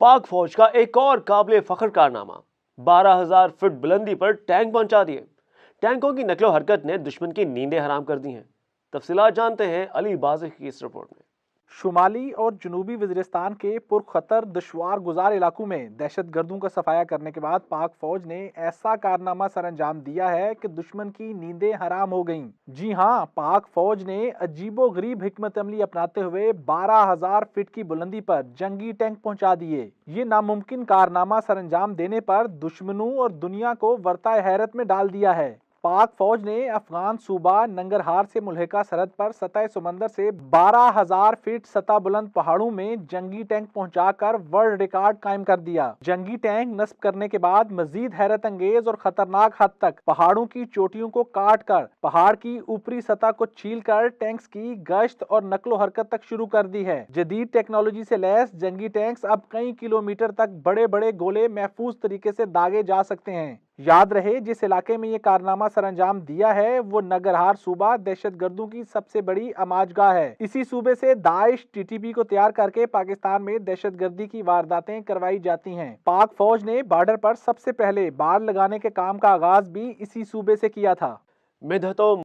پاک فوج کا ایک اور قابل فخر کارنامہ، 12,000 فٹ بلندی پر ٹینک پہنچا دیے۔ ٹینکوں کی نقل و حرکت نے دشمن کی نیندیں حرام کر دی ہیں۔ تفصیلات جانتے ہیں علی بازق کی اس رپورٹ میں۔ شمالی اور جنوبی وزیرستان کے پرخطر دشوار گزار علاقوں میں دہشت گردوں کا صفایا کرنے کے بعد پاک فوج نے ایسا کارنامہ سر انجام دیا ہے کہ دشمن کی نیندیں حرام ہو گئیں۔ جی ہاں، پاک فوج نے عجیب و غریب حکمت عملی اپناتے ہوئے 12,000 فٹ کی بلندی پر جنگی ٹینک پہنچا دیے۔ یہ ناممکن کارنامہ سر انجام دینے پر دشمنوں اور دنیا کو ورطہ حیرت میں ڈال دیا ہے۔ پاک فوج نے افغان صوبہ ننگرہار سے ملحقہ سرحد پر سطح سمندر سے 12,000 فٹ سطح بلند پہاڑوں میں جنگی ٹینک پہنچا کر ورلڈ ریکارڈ قائم کر دیا۔ جنگی ٹینک نصب کرنے کے بعد مزید حیرت انگیز اور خطرناک حد تک پہاڑوں کی چوٹیوں کو کاٹ کر پہاڑ کی اوپری سطح کو چھیل کر ٹینکس کی گشت اور نقل و حرکت تک شروع کر دی ہے۔ جدید ٹیکنالوجی سے لیس جنگی ٹینکس اب کئی کلومیٹر تک بڑے بڑے گولے محفوظ طریقے سے داغے جا سکتے ہیں۔ یاد رہے، جس علاقے میں یہ کارنامہ سر انجام دیا ہے وہ ننگرہار صوبہ دہشت گردوں کی سب سے بڑی اماج گاہ ہے۔ اسی صوبے سے داعش TTP کو تیار کر کے پاکستان میں دہشت گردی کی وارداتیں کروائی جاتی ہیں۔ پاک فوج نے بارڈر پر سب سے پہلے بار لگانے کے کام کا آغاز بھی اسی صوبے سے کیا تھا۔ مدحتوں